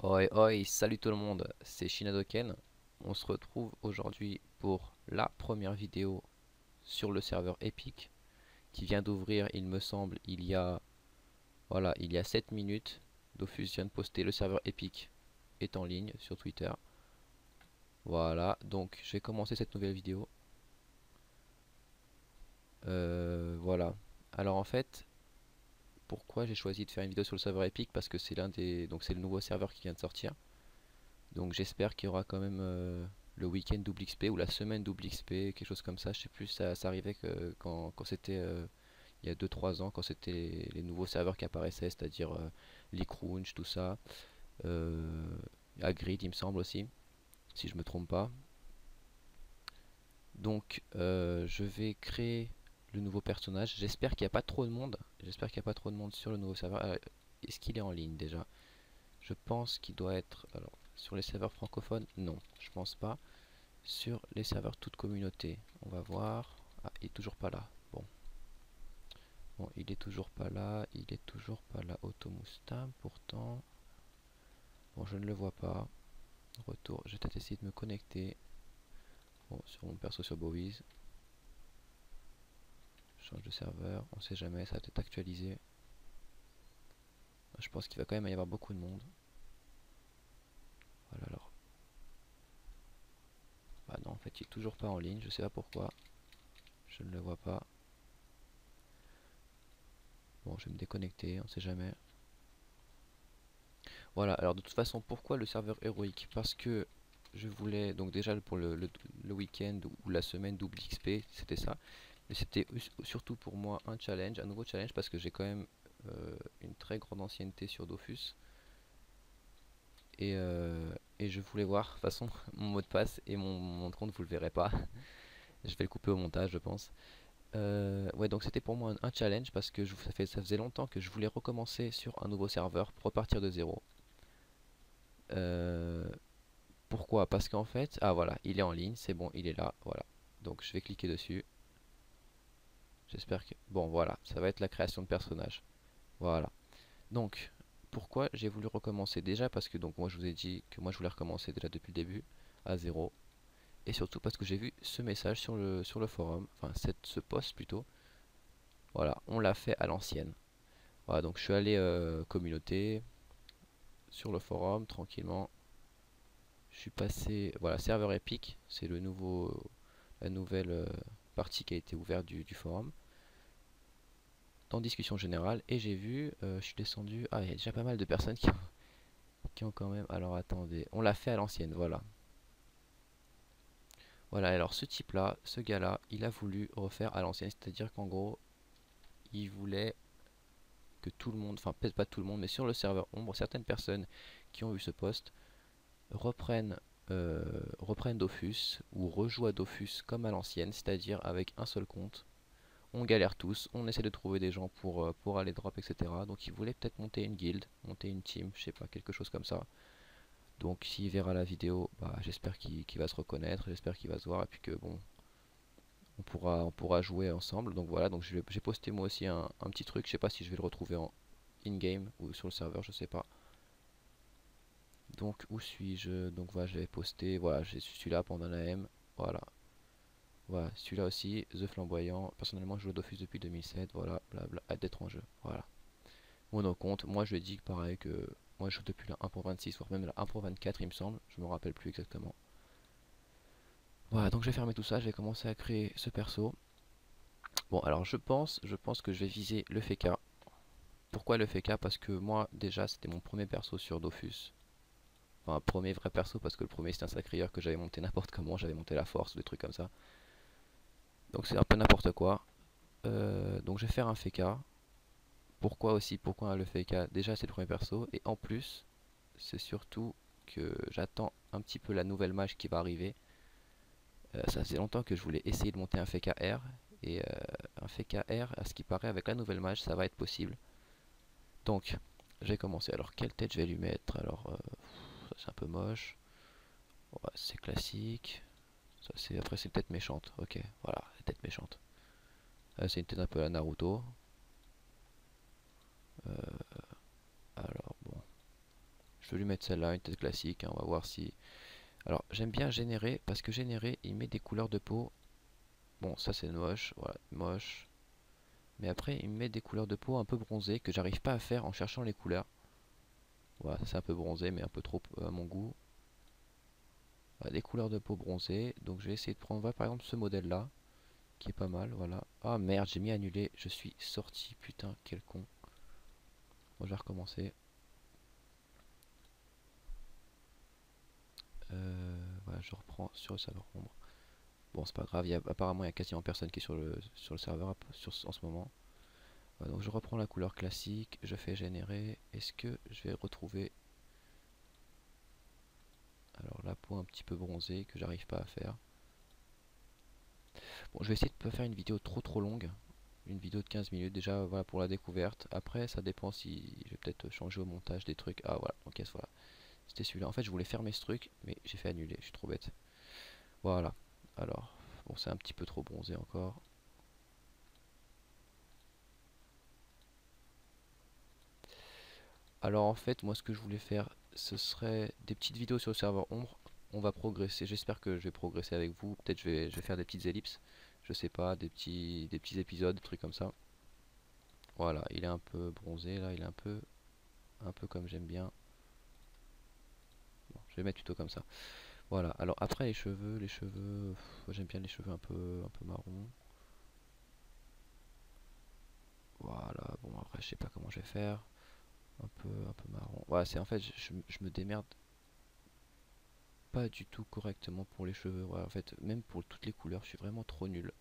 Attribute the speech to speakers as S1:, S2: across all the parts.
S1: Oi oi, salut tout le monde, c'est Shinadoken. On se retrouve aujourd'hui pour la première vidéo sur le serveur Epic qui vient d'ouvrir, il me semble, il y a 7 minutes. Dofus vient de poster le serveur Epic est en ligne sur Twitter. Voilà, donc j'ai commencé cette nouvelle vidéo. Voilà. Alors en fait, pourquoi j'ai choisi de faire une vidéo sur le serveur Epic? Parce que c'est le nouveau serveur qui vient de sortir. Donc j'espère qu'il y aura quand même le week-end double XP ou la semaine double XP, quelque chose comme ça. Je sais plus, ça arrivait quand c'était il y a 2 3 ans, quand c'était les nouveaux serveurs qui apparaissaient, c'est-à-dire Leakrunch, tout ça. Euh, Hagrid, il me semble aussi, si je me trompe pas. Donc je vais créer le nouveau personnage. J'espère qu'il n'y a pas trop de monde. J'espère qu'il n'y a pas trop de monde sur le nouveau serveur. Est-ce qu'il est en ligne déjà? Je pense qu'il doit être. Alors, sur les serveurs francophones, non, je pense pas. Sur les serveurs toute communauté, on va voir. Ah, il est toujours pas là. Bon, il est toujours pas là. Il est toujours pas là. Automustam, pourtant. Bon, je ne le vois pas. Retour. Je vais peut-être essayer de me connecter. Bon, sur mon perso sur Bowiz. Je change de serveur. On sait jamais. Ça va peut-être actualiser. Je pense qu'il va quand même y avoir beaucoup de monde. Voilà alors. Ah non, en fait, il est toujours pas en ligne. Je sais pas pourquoi. Je ne le vois pas. Bon, je vais me déconnecter. On sait jamais. Voilà, alors de toute façon, pourquoi le serveur héroïque? Parce que je voulais, donc déjà pour le week-end ou la semaine double XP, c'était ça. Mais c'était surtout pour moi un challenge, un nouveau challenge, parce que j'ai quand même une très grande ancienneté sur Dofus. Et, euh, et je voulais voir, de toute façon, mon mot de passe et mon compte, vous le verrez pas. Je vais le couper au montage, je pense. Ouais, donc c'était pour moi un challenge, parce que ça faisait longtemps que je voulais recommencer sur un nouveau serveur pour repartir de zéro. Euh, Pourquoi? Parce qu'en fait, ah voilà, il est en ligne, c'est bon, il est là, voilà. Donc je vais cliquer dessus. J'espère que... Bon, voilà, ça va être la création de personnage. Voilà. Donc, pourquoi j'ai voulu recommencer? Déjà parce que donc moi je vous ai dit que moi je voulais recommencer déjà depuis le début, à zéro. Et surtout parce que j'ai vu ce message sur le forum, enfin ce post plutôt. Voilà, on l'a fait à l'ancienne. Voilà, donc je suis allé communauté, sur le forum, tranquillement. Je suis passé, voilà, serveur Epic, c'est la nouvelle partie qui a été ouverte du forum, dans discussion générale, et j'ai vu, je suis descendu, ah il y a déjà pas mal de personnes qui ont quand même, alors attendez, on l'a fait à l'ancienne, voilà. Voilà, alors ce type là, ce gars là, il a voulu refaire à l'ancienne, c'est-à-dire qu'en gros, il voulait que tout le monde, enfin peut-être pas tout le monde, mais sur le serveur ombre, certaines personnes qui ont vu ce post reprennent reprennent Dofus ou rejouent à Dofus comme à l'ancienne, c'est-à-dire avec un seul compte. On galère tous, on essaie de trouver des gens pour aller drop, etc. Donc il voulait peut-être monter une guilde, monter une team, je sais pas, quelque chose comme ça. Donc s'il verra la vidéo, bah, j'espère qu'il va se reconnaître, j'espère qu'il va se voir, et puis que bon, on pourra jouer ensemble. Donc voilà, donc j'ai posté moi aussi un petit truc, je sais pas si je vais le retrouver en in-game ou sur le serveur, je sais pas. Donc où suis-je? Donc voilà, je l'avais posté, voilà, je suis là pendant la M, voilà. Voilà, celui-là aussi, The Flamboyant. Personnellement, je joue au Dofus depuis 2007. Voilà, blabla, hâte d'être en jeu. Voilà. Mon compte, moi je dis que pareil que moi je joue depuis la 1.26, voire même la 1.24, il me semble. Je me rappelle plus exactement. Voilà, donc j'ai fermé tout ça, j'ai commencé à créer ce perso. Bon, alors je pense que je vais viser le FK. Pourquoi le FK? Parce que moi, déjà, c'était mon premier perso sur Dofus. Enfin, un premier vrai perso, parce que le premier c'était un sacrieur que j'avais monté n'importe comment, j'avais monté la force ou des trucs comme ça. Donc c'est un peu n'importe quoi. Donc je vais faire un FK. Pourquoi aussi? Pourquoi le FK? Déjà c'est le premier perso et en plus c'est surtout que j'attends un petit peu la nouvelle mage qui va arriver. Ça faisait longtemps que je voulais essayer de monter un FKR et un FKR à ce qui paraît avec la nouvelle mage ça va être possible. Donc j'ai commencé. Alors quelle tête je vais lui mettre? Alors ça c'est un peu moche. Ouais, c'est classique. Ça c'est après c'est une tête méchante. Ok voilà la tête méchante. C'est une tête un peu à la Naruto. Alors bon. vais lui mettre celle-là, une tête classique, hein, on va voir si... Alors j'aime bien générer, parce que générer il met des couleurs de peau. Bon ça c'est moche, voilà, moche. Mais après il me met des couleurs de peau un peu bronzées que j'arrive pas à faire en cherchant les couleurs. Voilà, c'est un peu bronzé mais un peu trop à mon goût. Voilà, des couleurs de peau bronzées, donc je vais essayer de prendre par exemple ce modèle là, qui est pas mal, voilà. Ah merde, j'ai mis annuler, je suis sorti, putain, quel con. Bon, je vais recommencer. Voilà, je reprends sur le serveur ombre. Bon, c'est pas grave, apparemment il y a quasiment personne qui est sur le serveur en ce moment. Voilà, donc je reprends la couleur classique, je fais générer. Est-ce que je vais retrouver... Alors la peau un petit peu bronzée que j'arrive pas à faire. Bon, je vais essayer de pas faire une vidéo trop longue. Une vidéo de 15 minutes déjà, voilà, pour la découverte. Après ça dépend si je vais peut-être changer au montage des trucs. Ah voilà, donc yes, voilà. C'était celui-là. En fait je voulais fermer ce truc, mais j'ai fait annuler, je suis trop bête. Voilà. Alors, bon c'est un petit peu trop bronzé encore. Alors en fait moi ce que je voulais faire ce serait des petites vidéos sur le serveur ombre. On va progresser, j'espère que je vais progresser avec vous. Peut-être je vais faire des petites ellipses. Je sais pas, des petits épisodes, des trucs comme ça. Voilà, il est un peu bronzé là, il est un peu comme j'aime bien. Bon, je vais mettre plutôt comme ça. Voilà, alors après les cheveux, j'aime bien les cheveux un peu marron. Voilà, bon après je sais pas comment je vais faire. Un peu marron. Ouais, c'est en fait je me démerde pas du tout correctement pour les cheveux. Ouais, en fait, même pour toutes les couleurs, je suis vraiment trop nul.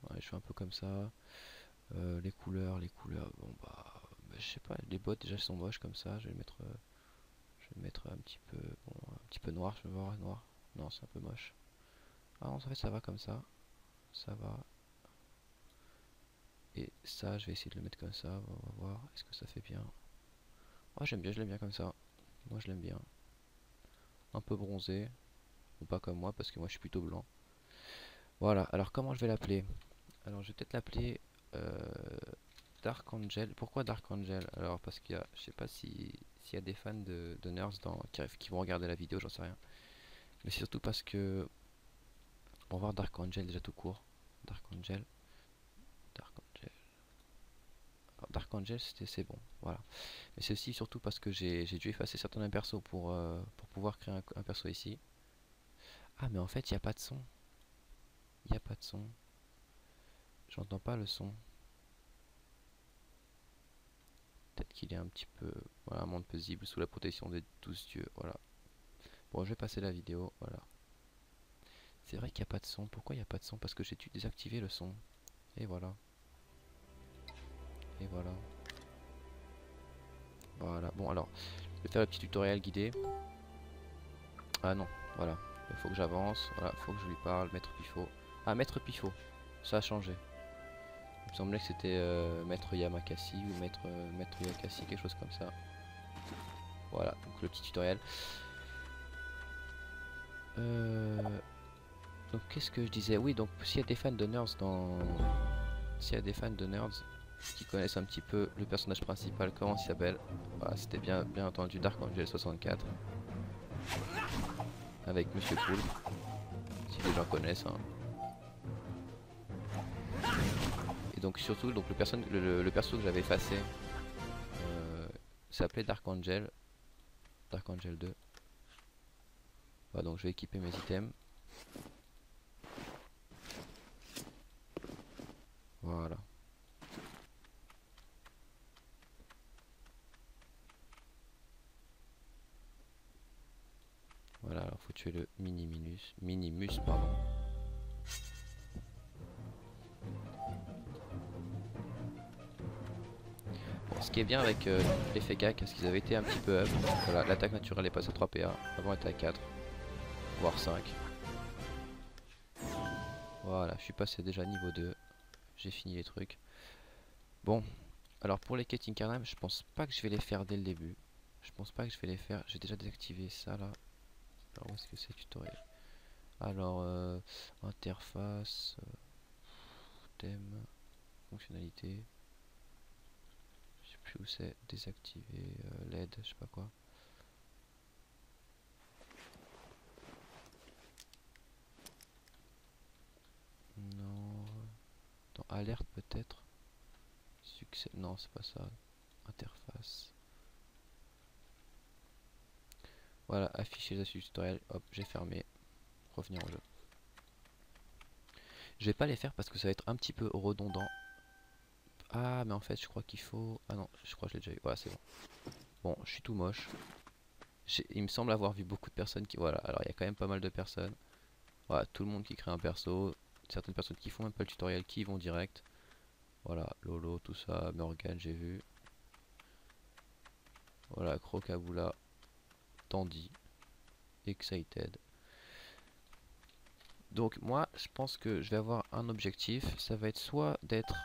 S1: Ouais, je suis un peu comme ça. Les couleurs, bon bah, je sais pas, les bottes déjà sont moches comme ça. Je vais mettre un petit peu, bon, un petit peu noir. Je vais voir noir. Non, c'est un peu moche. Ah non, en fait, ça va comme ça va. Et ça, je vais essayer de le mettre comme ça. On va voir, est-ce que ça fait bien. Ah, j'aime bien, je l'aime bien comme ça. Moi, je l'aime bien. Un peu bronzé, ou pas comme moi, parce que moi, je suis plutôt blanc. Voilà. Alors, comment je vais l'appeler? Alors, je vais peut-être l'appeler Dark Angel. Pourquoi Dark Angel? Alors parce qu'il y a, je sais pas s'il y a des fans de Nerds qui vont regarder la vidéo, j'en sais rien. Mais c'est surtout parce que on va voir Dark Angel déjà tout court. Dark Angel, Dark Angel. Alors, Dark Angel c'est bon, voilà. Mais c'est aussi surtout parce que j'ai dû effacer certains persos pour pouvoir créer un perso ici. Ah mais en fait il n'y a pas de son. Il n'y a pas de son. J'entends pas le son. Peut-être qu'il est un petit peu, voilà, un monde paisible sous la protection des 12 dieux, voilà. Bon, je vais passer la vidéo, voilà. C'est vrai qu'il n'y a pas de son. Pourquoi il n'y a pas de son? Parce que j'ai dû désactiver le son. Et voilà. Et voilà. Voilà. Bon, alors, je vais faire le petit tutoriel guidé. Ah non, voilà. Il faut que j'avance. Voilà, il faut que je lui parle. Maître Pifo. Ah, Maître Pifo. Ça a changé. Il me semblait que c'était Maître Yamakasi ou Maître Yakasi, quelque chose comme ça. Voilà, donc le petit tutoriel. Donc qu'est-ce que je disais? Oui, donc s'il y a des fans de Nerds S'il y a des fans de Nerds qui connaissent un petit peu le personnage principal, comment il s'appelle? Voilà, c'était bien entendu Dark Angel 64 avec Monsieur Poulpe, si les gens connaissent, hein. Et donc surtout donc le perso que j'avais effacé s'appelait Dark Angel 2. Voilà, donc je vais équiper mes items. Voilà. Voilà, alors faut tuer le Minimus, pardon. Bon, ce qui est bien avec l'effet gag, parce qu'ils avaient été un petit peu up. Voilà, l'attaque naturelle est passée à 3 PA, avant elle était à 4, voire 5. Voilà, je suis passé déjà niveau 2. J'ai fini les trucs. Bon, alors pour les quêtes Incarnam, je pense pas que je vais les faire dès le début. Je pense pas que je vais les faire. J'ai déjà désactivé ça là. Alors où est-ce que c'est tutoriel? Alors interface, thème, fonctionnalité. plus où c'est. Désactiver LED, je sais pas quoi. Non. Dans alerte peut-être. Succès. Non, c'est pas ça. Interface. Voilà, afficher les astuces tutoriel. Hop, j'ai fermé. Revenir au jeu. Je vais pas les faire parce que ça va être un petit peu redondant. Ah, mais en fait, je crois qu'il faut. Ah non, je crois que je l'ai déjà eu. Voilà, c'est bon. Bon, je suis tout moche. Il me semble avoir vu beaucoup de personnes qui. Voilà, alors il y a quand même pas mal de personnes. Voilà, tout le monde qui crée un perso. Certaines personnes qui font même pas le tutoriel qui y vont direct. Voilà, Lolo, tout ça, Morgan, j'ai vu. Voilà, Crocabula, Tandy, Excited. Donc moi, je pense que je vais avoir un objectif. Ça va être soit d'être...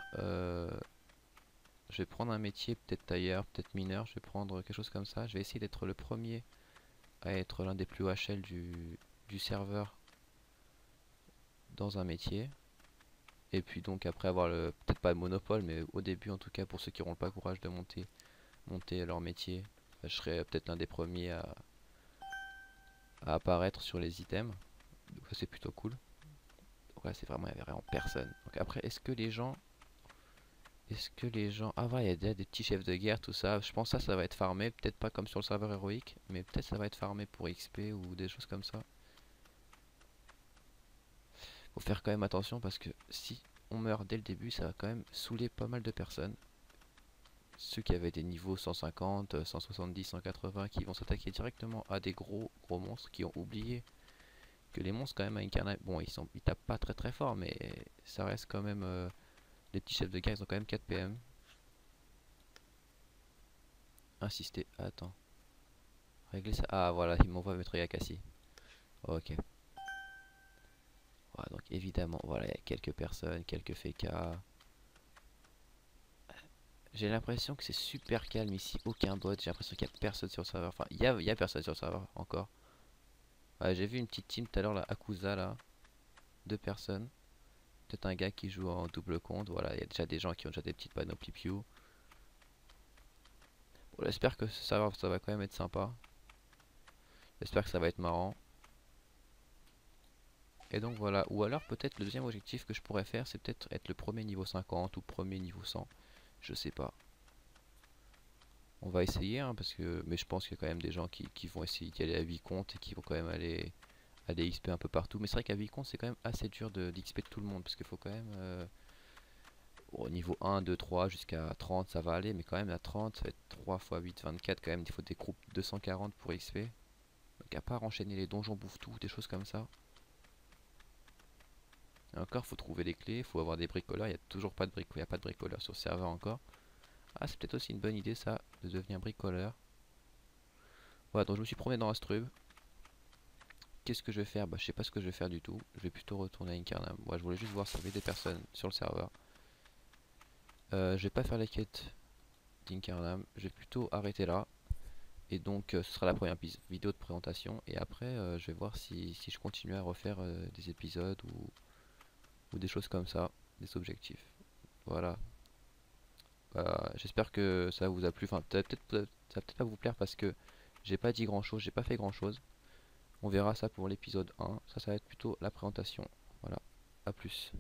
S1: je vais prendre un métier, peut-être tailleur, peut-être mineur. Je vais prendre quelque chose comme ça. Je vais essayer d'être le premier à être l'un des plus hauts HL du serveur dans un métier. Et puis donc après avoir le... peut-être pas le monopole, mais au début en tout cas, pour ceux qui n'auront pas le courage de monter leur métier, je serai peut-être l'un des premiers à apparaître sur les items. Donc ça c'est plutôt cool. Donc là c'est vraiment, il n'y avait vraiment personne. Donc après, est-ce que les gens... Ah ouais, il y a des petits chefs de guerre, tout ça. Je pense que ça va être farmé. Peut-être pas comme sur le serveur héroïque, mais peut-être ça va être farmé pour XP ou des choses comme ça. Faut faire quand même attention parce que si on meurt dès le début, ça va quand même saouler pas mal de personnes. Ceux qui avaient des niveaux 150, 170, 180 qui vont s'attaquer directement à des gros monstres qui ont oublié que les monstres quand même à incarner. Bon, ils tapent pas très très fort, mais ça reste quand même les petits chefs de guerre, ils ont quand même 4 PM. Insister, attends. Régler ça. Ah voilà, il m'envoie mettre Yakassi. Ok. Voilà, donc évidemment, voilà, il y a quelques personnes, quelques FK. J'ai l'impression que c'est super calme ici, aucun bot. J'ai l'impression qu'il n'y a personne sur le serveur. Enfin, il y a personne sur le serveur encore. Ouais, j'ai vu une petite team tout à l'heure, là, Akusa, là. 2 personnes. Peut-être un gars qui joue en double compte. Voilà, il y a déjà des gens qui ont déjà des petites panoplies Pew. Bon, j'espère que ça va quand même être sympa. J'espère que ça va être marrant. Et donc voilà. Ou alors peut-être le deuxième objectif que je pourrais faire, c'est peut-être être le premier niveau 50 ou premier niveau 100. Je sais pas. On va essayer, hein, parce que... Mais je pense qu'il y a quand même des gens qui vont essayer d'y aller à 8 comptes et qui vont quand même aller XP un peu partout. Mais c'est vrai qu'à 8 comptes, c'est quand même assez dur d'XP de tout le monde. Parce qu'il faut quand même... au niveau 1, 2, 3 jusqu'à 30 ça va aller. Mais quand même à 30 ça va être 3 x 8, 24. Quand même, il faut des groupes 240 pour XP. Donc à part enchaîner les donjons bouffe-tout, des choses comme ça. Et encore, faut trouver les clés, faut avoir des bricoleurs. Il n'y a toujours pas de bricoleurs, il y a pas de bricoleurs sur le serveur encore. Ah, c'est peut-être aussi une bonne idée ça, de devenir bricoleur. Voilà, donc je me suis promené dans Astrub. Qu'est-ce que je vais faire? Bah, je sais pas ce que je vais faire du tout. Je vais plutôt retourner à Incarnam. Moi, je voulais juste voir s'il y avait des personnes sur le serveur. Je vais pas faire les quêtes d'Incarnam. Je vais plutôt arrêter là. Et donc, ce sera la première vidéo de présentation. Et après, je vais voir si je continue à refaire des épisodes ou des choses comme ça, des objectifs. Voilà. J'espère que ça vous a plu. Enfin, ça va peut-être pas vous plaire parce que j'ai pas dit grand chose, j'ai pas fait grand chose. On verra ça pour l'épisode 1. Ça va être plutôt la présentation. Voilà. À plus.